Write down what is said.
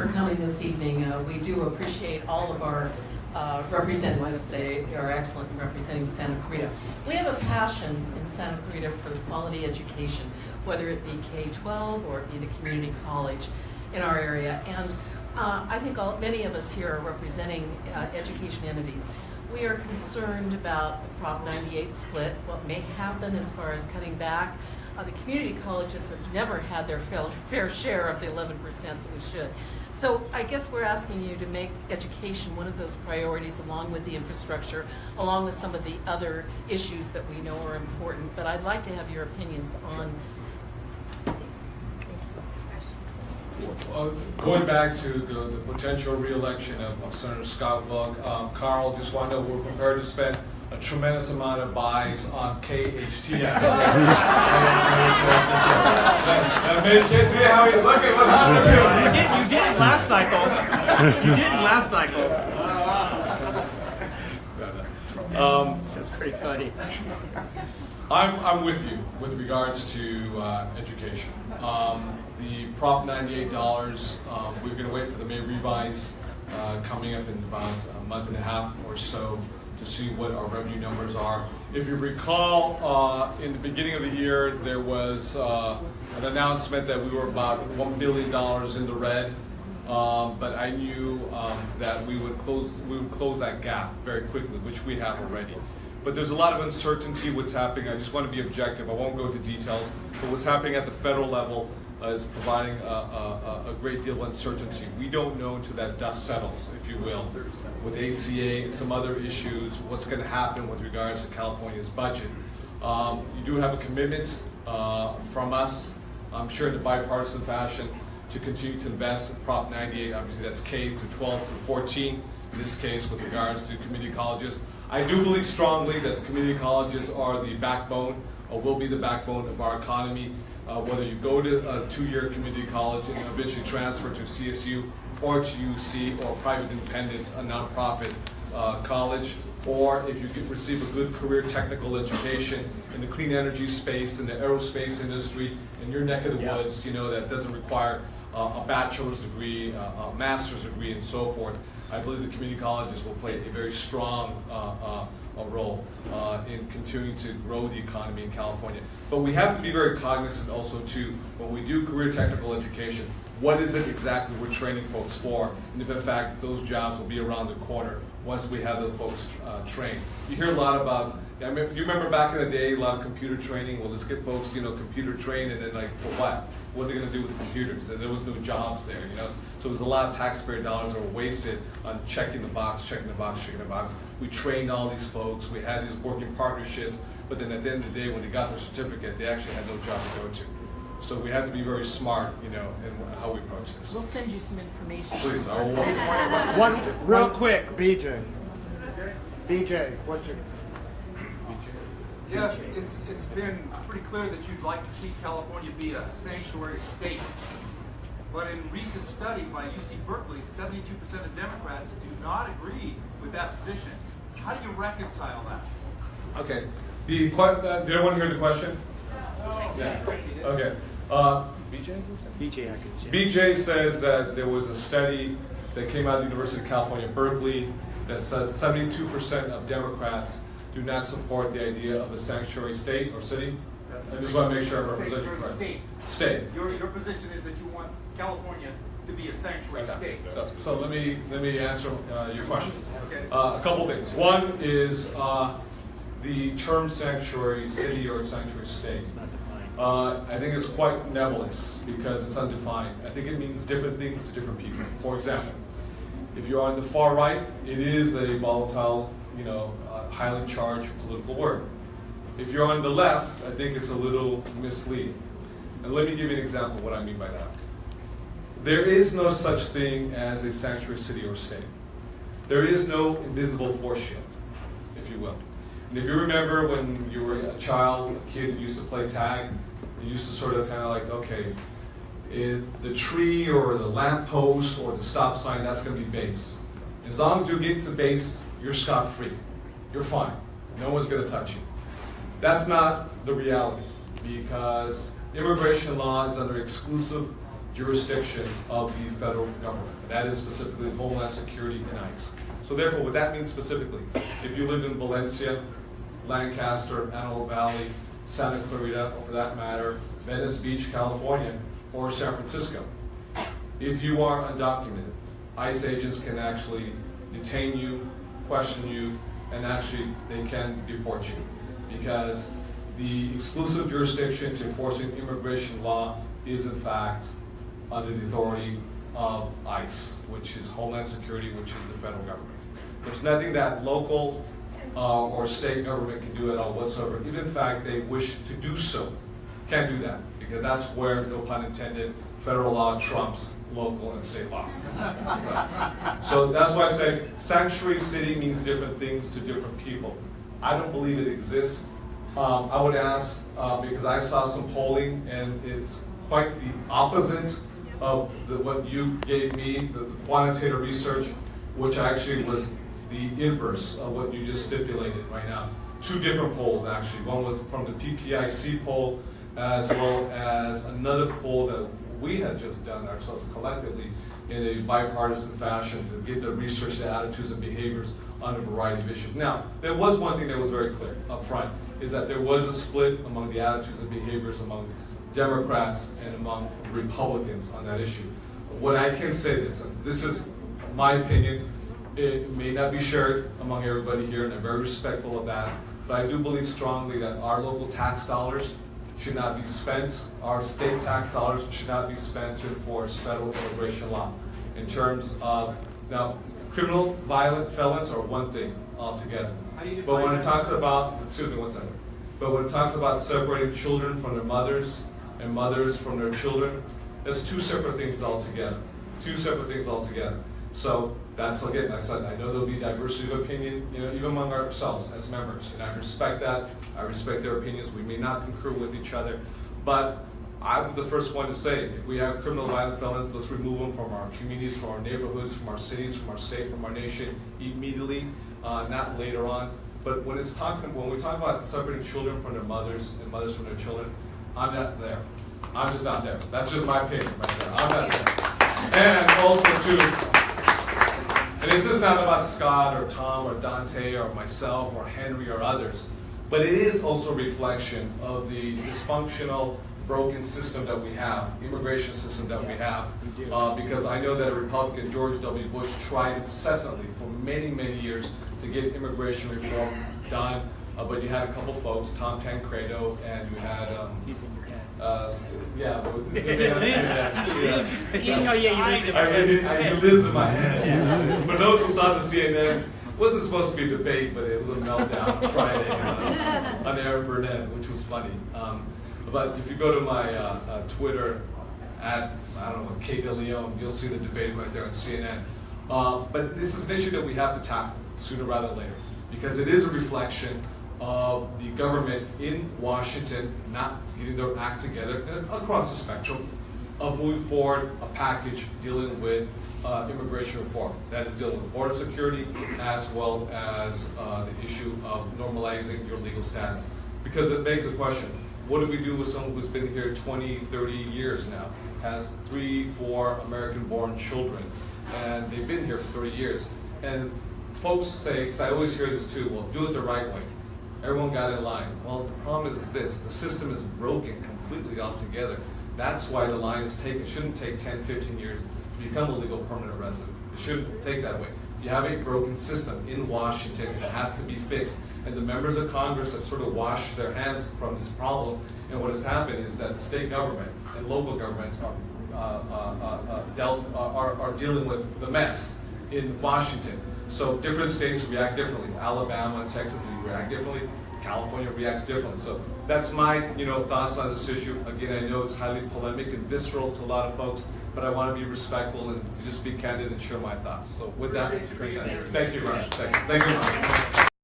For coming this evening. We do appreciate all of our representatives. They are excellent in representing Santa Clarita. We have a passion in Santa Clarita for quality education, whether it be K-12 or it be the community college in our area. And I think many of us here are representing education entities. We are concerned about the Prop 98 split, what may happen as far as cutting back. The community colleges have never had their fair share of the 11% that we should. So I guess we're asking you to make education one of those priorities, along with the infrastructure, along with some of the other issues that we know are important. But I'd like to have your opinions on. Going back to the potential re-election of Senator Scott Buck, Carl, just want to know we're prepared to spend a tremendous amount of buys on KHTS. See how he's looking? What happened? You did last cycle. You did last cycle. That's pretty funny. I'm with you with regards to education. The Prop 98 dollars, we're going to wait for the May revise coming up in about a month and a half or so to see what our revenue numbers are. If you recall, in the beginning of the year, there was an announcement that we were about $1 billion in the red, but I knew that we would close that gap very quickly, which we have already. But there's a lot of uncertainty what's happening. I just want to be objective. I won't go into details, but what's happening at the federal level is providing a great deal of uncertainty. We don't know until that dust settles, if you will, with ACA and some other issues, what's going to happen with regards to California's budget. You do have a commitment from us, I'm sure in a bipartisan fashion, to continue to invest in Prop 98. Obviously that's K through 12 through 14, in this case with regards to community colleges. I do believe strongly that the community colleges are the backbone, or will be the backbone of our economy. Whether you go to a two-year community college and eventually transfer to CSU or to UC or private independent, a nonprofit college, or if you receive a good career technical education in the clean energy space, in the aerospace industry, in your neck of the woods, you know, that doesn't require a bachelor's degree, a master's degree, and so forth. I believe the community colleges will play a very strong role in continuing to grow the economy in California. But we have to be very cognizant also too, when we do career technical education, what is it exactly we're training folks for, and if in fact those jobs will be around the corner once we have the folks trained. You hear a lot about, do you remember back in the day, a lot of computer training? Well, let's get folks, you know, computer trained, and then like, for what? What are they going to do with the computers? There was no jobs there, you know? So there's a lot of taxpayer dollars that were wasted on checking the box, checking the box, checking the box. We trained all these folks, we had these working partnerships, but then at the end of the day, when they got their certificate, they actually had no job to go to. So we have to be very smart, you know, in how we approach this. We'll send you some information. Please, I will. One real quick. BJ, what's your... Yes, it's been pretty clear that you'd like to see California be a sanctuary state. But in a recent study by UC Berkeley, 72% of Democrats do not agree with that position. How do you reconcile that? Okay. Did everyone hear the question? Yeah. Okay. BJ Atkins. Yeah. BJ says that there was a study that came out of the University of California, Berkeley, that says 72% of Democrats do not support the idea of a sanctuary state or city. I just want to make sure I represent you correctly. State. Your position is that you want California to be a sanctuary state. So let me answer your question. Okay. A couple things. One is the term sanctuary city or sanctuary state. I think it's quite nebulous because it's undefined. I think it means different things to different people. For example, if you're on the far right, it is a volatile, you know, highly charged political word. If you're on the left, I think it's a little misleading. And let me give you an example of what I mean by that. There is no such thing as a sanctuary city or state. There is no invisible force shield, if you will. And if you remember when you were a child, a kid who used to play tag, you used to sort of kind of like, okay, the tree or the lamppost or the stop sign, that's going to be base. As long as you get to base, you're scot-free. You're fine. No one's going to touch you. That's not the reality, because immigration law is under exclusive jurisdiction of the federal government. And that is specifically Homeland Security and ICE. So therefore, what that means specifically, if you live in Valencia, Lancaster, Antelope Valley, Santa Clarita, or for that matter, Venice Beach, California, or San Francisco, if you are undocumented, ICE agents can actually detain you, question you, and actually they can deport you, because the exclusive jurisdiction to enforcing immigration law is in fact under the authority of ICE, which is Homeland Security, which is the federal government. There's nothing that local or state government can do at all whatsoever. Even in fact they wish to do so, can't do that, because that's where, no pun intended, federal law trumps local and state law. So that's why I say sanctuary city means different things to different people. I don't believe it exists. I would ask, because I saw some polling and it's quite the opposite of what you gave me, the quantitative research, which actually was the inverse of what you just stipulated right now. Two different polls actually. One was from the PPIC poll, as well as another poll that we had just done ourselves collectively in a bipartisan fashion to get the research, the attitudes and behaviors on a variety of issues. Now, there was one thing that was very clear up front, is that there was a split among the attitudes and behaviors among Democrats and among Republicans on that issue. What I can say this is my opinion. It may not be shared among everybody here, and I'm very respectful of that, but I do believe strongly that our local tax dollars should not be spent, our state tax dollars should not be spent to enforce federal immigration law. In terms of, now, criminal, violent felons are one thing altogether. But when it talks about, excuse me one second, but when it talks about separating children from their mothers and mothers from their children, that's two separate things altogether. Two separate things altogether. So that's, again, I said, I know there'll be diversity of opinion, even among ourselves as members, and I respect that. I respect their opinions. We may not concur with each other, but I'm the first one to say, if we have criminal violent felons, let's remove them from our communities, from our neighborhoods, from our cities, from our state, from our nation immediately, not later on. But when we talk about separating children from their mothers and mothers from their children, I'm not there. I'm just not there. That's just my opinion right there. I'm not there. And also too, and this is not about Scott or Tom or Dante or myself or Henry or others, but it is also a reflection of the dysfunctional, broken system that we have, immigration system that we have, because I know that Republican George W. Bush tried incessantly for many, many years to get immigration reform done, but you had a couple folks, Tom Tancredo, and you had He's in your head. yeah, but with He lives in my head. For those who saw the CNN, it wasn't supposed to be a debate, but it was a meltdown on Friday on Aaron Burnett, which was funny. But if you go to my Twitter at, I don't know, K. DeLeon, you'll see the debate right there on CNN. But this is an issue that we have to tackle sooner rather than later, because it is a reflection of the government in Washington not getting their act together across the spectrum of moving forward a package dealing with immigration reform. That is dealing with border security as well as the issue of normalizing your legal status. Because it begs the question, what do we do with someone who's been here 20, 30 years now, has 3, 4 American-born children, and they've been here for 30 years. And folks say, because I always hear this too, well, do it the right way. Everyone got in line. Well, the problem is this, the system is broken completely altogether. That's why the line is taken. It shouldn't take 10, 15 years to become a legal permanent resident. It shouldn't take that way. You have a broken system in Washington, and it has to be fixed. And the members of Congress have sort of washed their hands from this problem. And what has happened is that state government and local governments are dealing with the mess in Washington. So different states react differently. Alabama and Texas, they react differently. California reacts differently. So that's my thoughts on this issue. Again, I know it's highly polemic and visceral to a lot of folks, but I want to be respectful and just be candid and share my thoughts. So with that, thank you very much. Thank you very much.